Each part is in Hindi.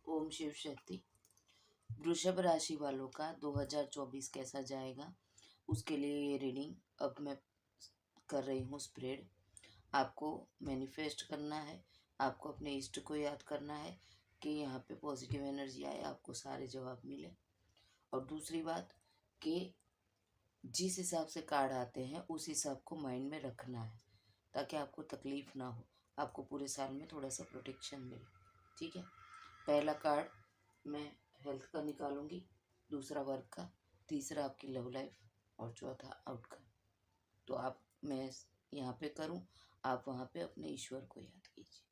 ओम शिव शक्ति। वृषभ राशि वालों का 2024 कैसा जाएगा, उसके लिए ये रीडिंग अब मैं कर रही हूँ स्प्रेड। आपको मैनिफेस्ट करना है, आपको अपने इष्ट को याद करना है कि यहाँ पे पॉजिटिव एनर्जी आए, आपको सारे जवाब मिले। और दूसरी बात कि जिस हिसाब से कार्ड आते हैं उस हिसाब को माइंड में रखना है ताकि आपको तकलीफ ना हो, आपको पूरे साल में थोड़ा सा प्रोटेक्शन मिले। ठीक है, पहला कार्ड मैं हेल्थ का निकालूंगी, दूसरा वर्क का, तीसरा आपकी लव लाइफ और चौथा आउटकम। तो आप मैं यहाँ पे करूँ, आप वहाँ पे अपने ईश्वर को याद कीजिए।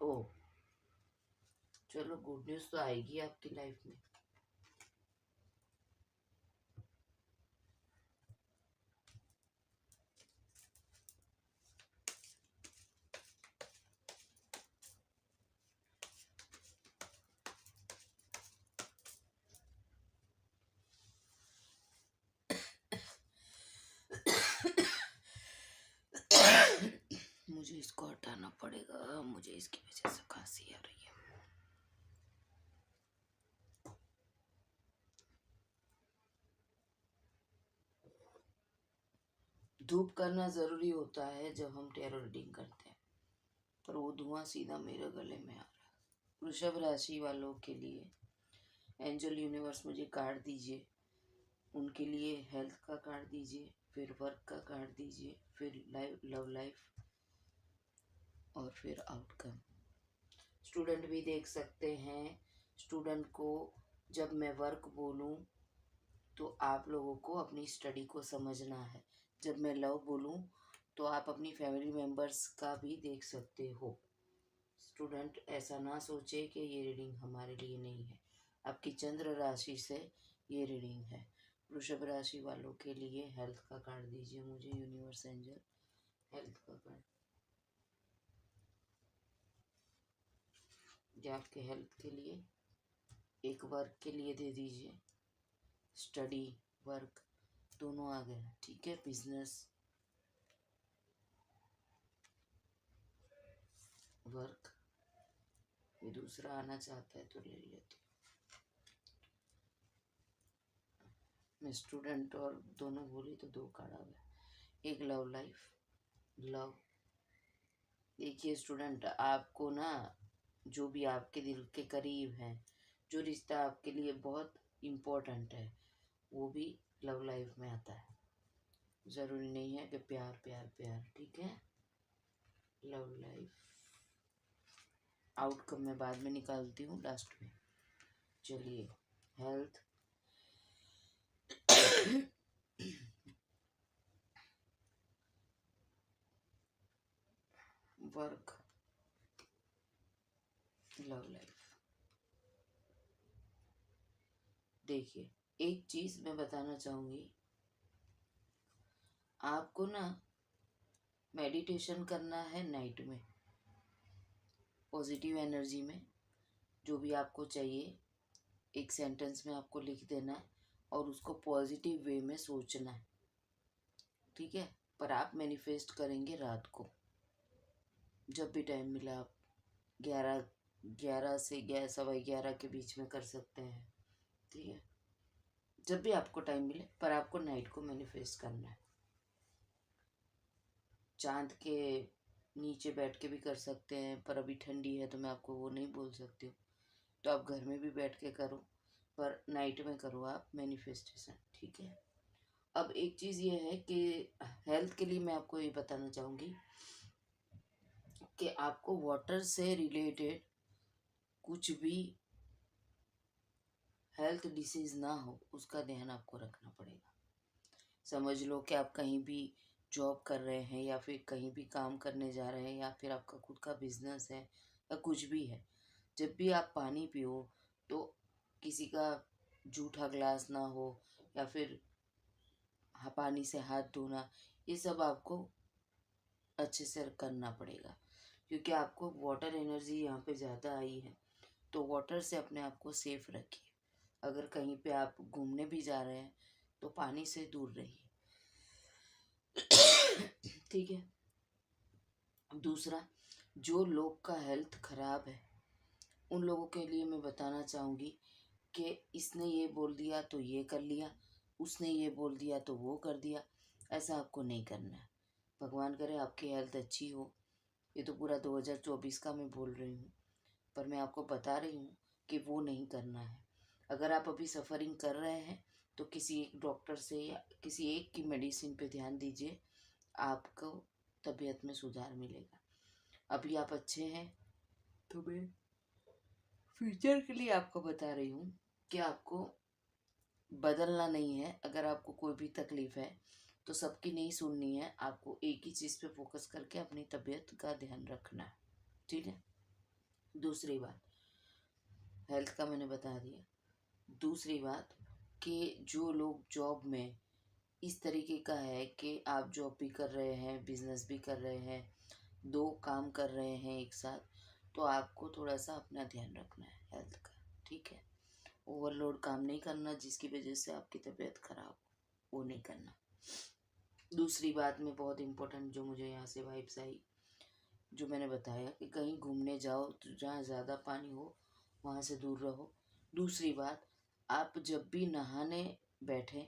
ओ चलो, गुड न्यूज़ तो आएगी आपकी लाइफ में। मुझे इसको हटाना पड़ेगा, मुझे इसकी वजह से खांसी आ रही है। धूप करना ज़रूरी होता है जब हम टेरो रीडिंग करते हैं, पर वो धुआं सीधा मेरे गले में आ रहा है। वृषभ राशि वालों के लिए एंजल यूनिवर्स मुझे कार्ड दीजिए, उनके लिए हेल्थ का कार्ड दीजिए, फिर वर्क का कार्ड दीजिए, फिर लव लाइफ और फिर आउटकम। स्टूडेंट भी देख सकते हैं। स्टूडेंट को जब मैं वर्क बोलूं तो आप लोगों को अपनी स्टडी को समझना है, जब मैं लव बोलूं तो आप अपनी फैमिली मेम्बर्स का भी देख सकते हो। स्टूडेंट ऐसा ना सोचे कि ये रीडिंग हमारे लिए नहीं है, आपकी चंद्र राशि से ये रीडिंग है। वृषभ राशि वालों के लिए हेल्थ का कार्ड दीजिए मुझे यूनिवर्स एंजल, हेल्थ का कार्ड। ये आपके हेल्थ के लिए, एक वर्क के लिए दे दीजिए, स्टडी वर्क दोनों आ गए। ठीक है, बिजनेस वर्क, ये दूसरा आना चाहता है तो ले लेती हूँ। मैं स्टूडेंट और दोनों बोली तो दो कार्ड आ गए। एक लव लाइफ, लव। देखिए स्टूडेंट, आपको ना जो भी आपके दिल के करीब है, जो रिश्ता आपके लिए बहुत इम्पोर्टेंट है, वो भी लव लाइफ में आता है। ज़रूरी नहीं है कि प्यार प्यार प्यार। ठीक है, लव लाइफ। आउटकम मैं बाद में निकालती हूँ, लास्ट में। चलिए, हेल्थ वर्क, लव लाइफ। देखिए, एक चीज़ मैं बताना चाहूँगी, आपको ना मेडिटेशन करना है नाइट में, पॉजिटिव एनर्जी में। जो भी आपको चाहिए एक सेंटेंस में आपको लिख देना है और उसको पॉजिटिव वे में सोचना है। ठीक है, पर आप मैनिफेस्ट करेंगे रात को, जब भी टाइम मिला आप 11 से 11:15 के बीच में कर सकते हैं। ठीक है, जब भी आपको टाइम मिले, पर आपको नाइट को मैनिफेस्ट करना है। चांद के नीचे बैठ के भी कर सकते हैं, पर अभी ठंडी है तो मैं आपको वो नहीं बोल सकती हूँ, तो आप घर में भी बैठ के करो, पर नाइट में करो आप मैनिफेस्टेशन। ठीक है, अब एक चीज़ ये है कि हेल्थ के लिए मैं आपको ये बताना चाहूँगी कि आपको वाटर से रिलेटेड कुछ भी हेल्थ डिसीज़ ना हो, उसका ध्यान आपको रखना पड़ेगा। समझ लो कि आप कहीं भी जॉब कर रहे हैं या फिर कहीं भी काम करने जा रहे हैं या फिर आपका खुद का बिजनेस है या कुछ भी है, जब भी आप पानी पियो तो किसी का जूठा ग्लास ना हो या फिर पानी से हाथ धोना, ये सब आपको अच्छे से करना पड़ेगा, क्योंकि आपको वाटर एनर्जी यहाँ पे ज़्यादा आई है। तो वाटर से अपने आप को सेफ रखिए। अगर कहीं पे आप घूमने भी जा रहे हैं तो पानी से दूर रहिए। ठीक है, दूसरा, जो लोग का हेल्थ खराब है उन लोगों के लिए मैं बताना चाहूँगी कि इसने ये बोल दिया तो ये कर लिया, उसने ये बोल दिया तो वो कर दिया। ऐसा आपको नहीं करना है। भगवान करे आपकी हेल्थ अच्छी हो। ये तो पूरा 2024 का मैं बोल रही हूँ, पर मैं आपको बता रही हूँ कि वो नहीं करना है। अगर आप अभी सफ़रिंग कर रहे हैं तो किसी एक डॉक्टर से या किसी एक की मेडिसिन पे ध्यान दीजिए, आपको तबीयत में सुधार मिलेगा। अभी आप अच्छे हैं तो मैं फ्यूचर के लिए आपको बता रही हूँ कि आपको बदलना नहीं है। अगर आपको कोई भी तकलीफ़ है तो सबकी नहीं सुननी है, आपको एक ही चीज़ पे फोकस करके अपनी तबीयत का ध्यान रखना है। ठीक है। दूसरी बात, हेल्थ का मैंने बता दिया। दूसरी बात कि जो लोग जॉब में इस तरीके का है कि आप जॉब भी कर रहे हैं, बिजनेस भी कर रहे हैं, दो काम कर रहे हैं एक साथ, तो आपको थोड़ा सा अपना ध्यान रखना है हेल्थ का। ठीक है। ओवरलोड काम नहीं करना जिसकी वजह से आपकी तबीयत खराब हो, वो नहीं करना। दूसरी बात में बहुत इम्पोर्टेंट जो मुझे यहाँ से वाइब्स आई, जो मैंने बताया कि कहीं घूमने जाओ तो जहाँ ज़्यादा पानी हो वहाँ से दूर रहो। दूसरी बात, आप जब भी नहाने बैठें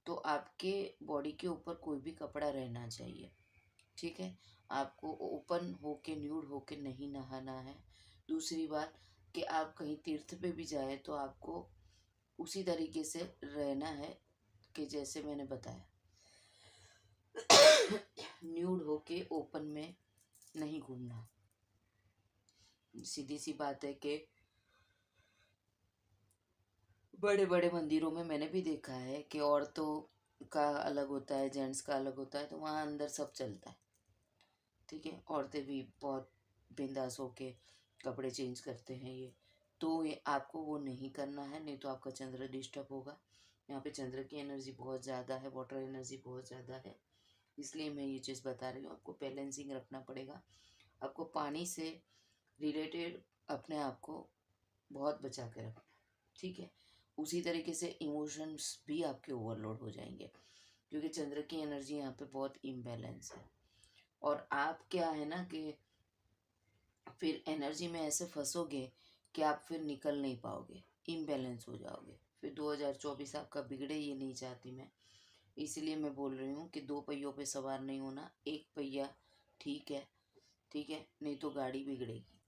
तो आपके बॉडी के ऊपर कोई भी कपड़ा रहना चाहिए। ठीक है। आपको ओपन होके न्यूड होके नहीं नहाना है। दूसरी बात कि आप कहीं तीर्थ पे भी जाए तो आपको उसी तरीके से रहना है कि जैसे मैंने बताया, न्यूड होके ओपन में नहीं घूमना। सीधी सी बात है कि बड़े बड़े मंदिरों में मैंने भी देखा है कि औरतों का अलग होता है, जेंट्स का अलग होता है, तो वहाँ अंदर सब चलता है। ठीक है। औरतें भी बहुत बिंदास होके कपड़े चेंज करते हैं। तो ये आपको वो नहीं करना है, नहीं तो आपका चंद्र डिस्टर्ब होगा। यहाँ पे चंद्र की एनर्जी बहुत ज़्यादा है, वाटर एनर्जी बहुत ज़्यादा है, इसलिए मैं ये चीज़ बता रही हूँ। आपको बैलेंसिंग रखना पड़ेगा। आपको पानी से रिलेटेड अपने आप को बहुत बचा के रखना है। ठीक है। उसी तरीके से इमोशंस भी आपके ओवरलोड हो जाएंगे क्योंकि चंद्र की एनर्जी यहाँ पे बहुत इम्बैलेंस है। और आप क्या है ना कि फिर एनर्जी में ऐसे फंसोगे कि आप फिर निकल नहीं पाओगे, इम्बैलेंस हो जाओगे। फिर 2024 आपका बिगड़े, ये नहीं चाहती मैं। इसलिए मैं बोल रही हूँ कि दो पहियों पे सवार नहीं होना, एक पहिया ठीक है। ठीक है, नहीं तो गाड़ी बिगड़ेगी।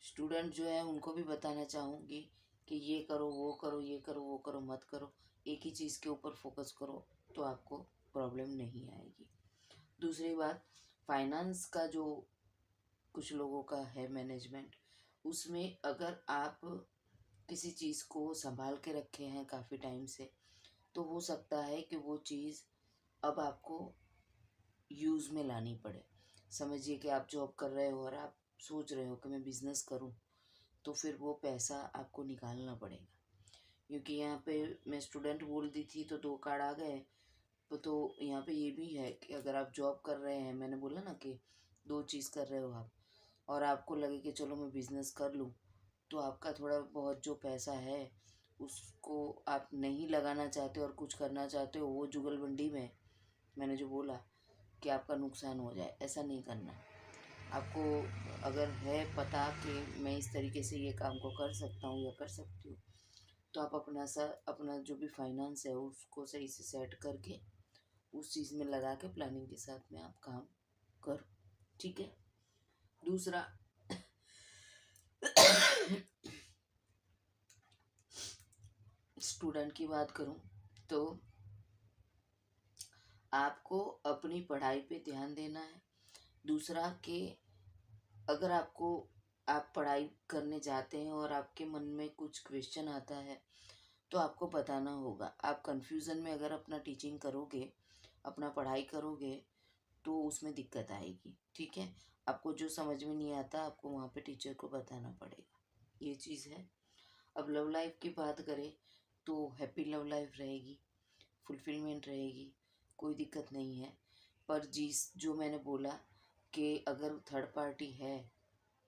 स्टूडेंट जो है उनको भी बताना चाहूँगी कि ये करो वो करो, ये करो वो करो मत करो, एक ही चीज़ के ऊपर फोकस करो तो आपको प्रॉब्लम नहीं आएगी। दूसरी बात, फाइनेंस का जो कुछ लोगों का है मैनेजमेंट, उसमें अगर आप किसी चीज़ को संभाल के रखे हैं काफ़ी टाइम से, तो हो सकता है कि वो चीज़ अब आपको यूज़ में लानी पड़े। समझिए कि आप जॉब कर रहे हो और आप सोच रहे हो कि मैं बिज़नेस करूं, तो फिर वो पैसा आपको निकालना पड़ेगा। क्योंकि यहाँ पे मैं स्टूडेंट बोल दी थी तो दो कार्ड आ गए। तो यहाँ पे ये भी है कि अगर आप जॉब कर रहे हैं, मैंने बोला ना कि दो चीज़ कर रहे हो आप, और आपको लगे कि चलो मैं बिज़नेस कर लूँ, तो आपका थोड़ा बहुत जो पैसा है उसको आप नहीं लगाना चाहते और कुछ करना चाहते हो, वो जुगलबंदी में मैंने जो बोला कि आपका नुकसान हो जाए, ऐसा नहीं करना। आपको अगर है पता कि मैं इस तरीके से ये काम को कर सकता हूँ या कर सकती हूँ, तो आप अपना जो भी फाइनेंस है उसको सही से सेट करके उस चीज़ में लगा के प्लानिंग के साथ में आप काम करो। ठीक है। दूसरा, स्टूडेंट की बात करूँ तो आपको अपनी पढ़ाई पे ध्यान देना है। दूसरा कि अगर आप पढ़ाई करने जाते हैं और आपके मन में कुछ क्वेश्चन आता है तो आपको बताना होगा। आप कंफ्यूजन में अगर अपना टीचिंग करोगे, अपना पढ़ाई करोगे, तो उसमें दिक्कत आएगी। ठीक है। आपको जो समझ में नहीं आता आपको वहाँ पे टीचर को बताना पड़ेगा, ये चीज़ है। अब लव लाइफ की बात करें तो हैप्पी लव लाइफ रहेगी, फुलफिलमेंट रहेगी, कोई दिक्कत नहीं है। पर जो मैंने बोला कि अगर थर्ड पार्टी है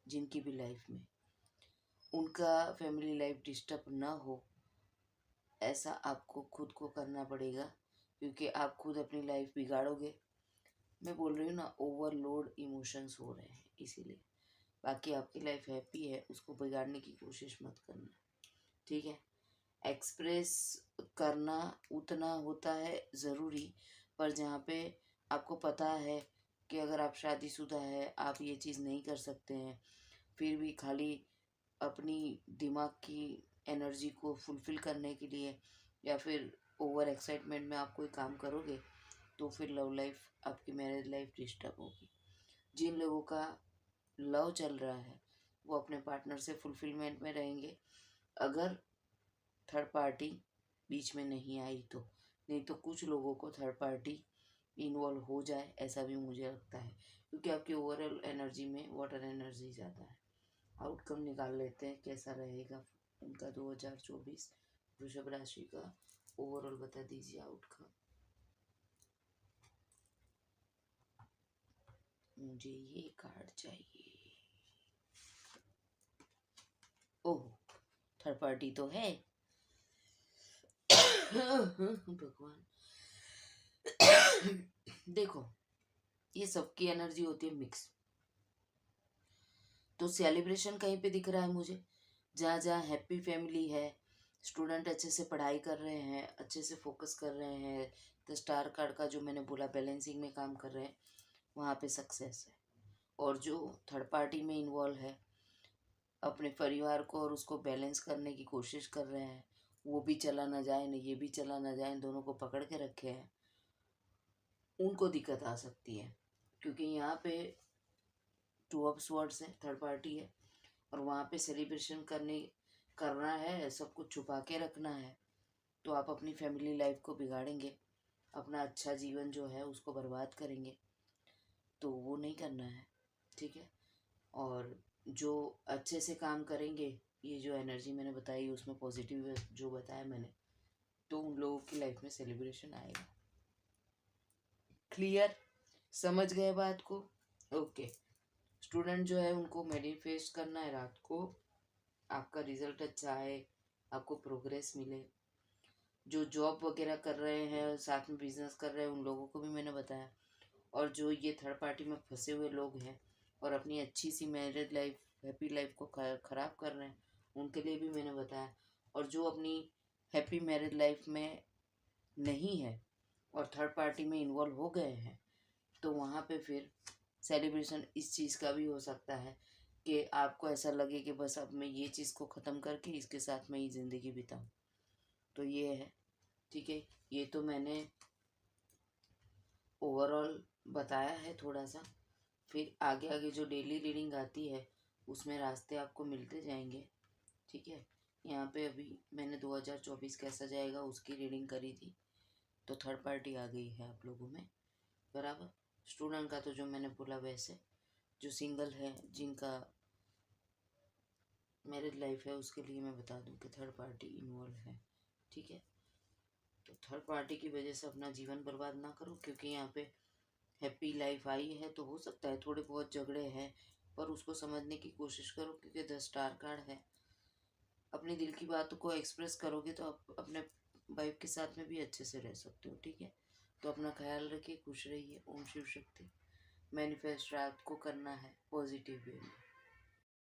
जिनकी भी लाइफ में, उनका फैमिली लाइफ डिस्टर्ब ना हो, ऐसा आपको खुद को करना पड़ेगा। क्योंकि आप खुद अपनी लाइफ बिगाड़ोगे मैं बोल रही हूँ ना, ओवरलोड इमोशंस हो रहे हैं इसीलिए। बाकी आपकी लाइफ हैप्पी है, उसको बिगाड़ने की कोशिश मत करना, ठीक है। एक्सप्रेस करना उतना होता है ज़रूरी, पर जहाँ पे आपको पता है कि अगर आप शादीशुदा है, आप ये चीज़ नहीं कर सकते हैं, फिर भी खाली अपनी दिमाग की एनर्जी को फुलफ़िल करने के लिए या फिर ओवर एक्साइटमेंट में आप कोई काम करोगे, तो फिर लव लाइफ, आपकी मैरिज लाइफ डिस्टर्ब होगी। जिन लोगों का लव चल रहा है वो अपने पार्टनर से फुलफिलमेंट में रहेंगे, अगर थर्ड पार्टी बीच में नहीं आई तो। नहीं तो कुछ लोगों को थर्ड पार्टी इन्वॉल्व हो जाए, ऐसा भी मुझे लगता है, क्योंकि आपकी ओवरऑल एनर्जी में वाटर एनर्जी ज़्यादा है। आउटकम निकाल लेते हैं कैसा रहेगा उनका 2024 वृषभ राशि का। ओवरऑल बता दीजिए आउटकम। मुझे ये कार्ड चाहिए। ओह, थर्ड पार्टी तो है। भगवान। देखो, ये सबकी एनर्जी होती है मिक्स। तो सेलिब्रेशन कहीं पे दिख रहा है मुझे, जहाँ जहाँ हैप्पी फैमिली है, स्टूडेंट अच्छे से पढ़ाई कर रहे हैं, अच्छे से फोकस कर रहे हैं, द स्टार कार्ड का जो मैंने बोला बैलेंसिंग में काम कर रहे हैं, वहाँ पे सक्सेस है। और जो थर्ड पार्टी में इन्वॉल्व है, अपने परिवार को और उसको बैलेंस करने की कोशिश कर रहे हैं, वो भी चला ना जाए, न ये भी चला ना जाए, दोनों को पकड़ के रखे हैं, उनको दिक्कत आ सकती है। क्योंकि यहाँ पे टू ऑफ स्वॉर्ड्स है, थर्ड पार्टी है, और वहाँ पे सेलिब्रेशन करना है, सब कुछ छुपा के रखना है, तो आप अपनी फैमिली लाइफ को बिगाड़ेंगे, अपना अच्छा जीवन जो है उसको बर्बाद करेंगे, तो वो नहीं करना है, ठीक है। और जो अच्छे से काम करेंगे, ये जो एनर्जी मैंने बताई उसमें पॉजिटिव जो बताया मैंने, तो उन लोगों की लाइफ में सेलिब्रेशन आएगा। क्लियर? समझ गए बात को? ओके। स्टूडेंट जो है उनको मैनिफेस्ट करना है रात को, आपका रिजल्ट अच्छा आए, आपको प्रोग्रेस मिले। जो जॉब वगैरह कर रहे हैं, साथ में बिजनेस कर रहे हैं, उन लोगों को भी मैंने बताया। और जो ये थर्ड पार्टी में फंसे हुए लोग हैं और अपनी अच्छी सी मैरिड लाइफ, हैप्पी लाइफ को ख़राब कर रहे हैं, उनके लिए भी मैंने बताया। और जो अपनी हैप्पी मैरिड लाइफ में नहीं है और थर्ड पार्टी में इन्वॉल्व हो गए हैं, तो वहाँ पे फिर सेलिब्रेशन इस चीज़ का भी हो सकता है कि आपको ऐसा लगे कि बस अब मैं ये चीज़ को ख़त्म करके इसके साथ में ही ज़िंदगी बिताऊँ। तो ये है, ठीक है। ये तो मैंने ओवरऑल बताया है थोड़ा सा। फिर आगे आगे जो डेली रीडिंग आती है उसमें रास्ते आपको मिलते जाएंगे, ठीक है। यहाँ पे अभी मैंने 2024 कैसा जाएगा उसकी रीडिंग करी थी, तो थर्ड पार्टी आ गई है आप लोगों में, बराबर। स्टूडेंट का तो जो मैंने बोला वैसे, जो सिंगल है जिनका मैरिड लाइफ है उसके लिए मैं बता दूं कि थर्ड पार्टी इन्वॉल्व है, ठीक है। तो थर्ड पार्टी की वजह से अपना जीवन बर्बाद ना करो, क्योंकि यहाँ पे हैप्पी लाइफ आई है तो हो सकता है थोड़े बहुत झगड़े हैं, पर उसको समझने की कोशिश करो, क्योंकि 10 स्टार कार्ड है। अपने दिल की बात को एक्सप्रेस करोगे तो आप अपने वाइफ के साथ में भी अच्छे से रह सकते हो, ठीक है। तो अपना ख्याल रखिए, खुश रहिए। ओम शिव शक्ति। मैनिफेस्ट रात को करना है पॉजिटिव वे में।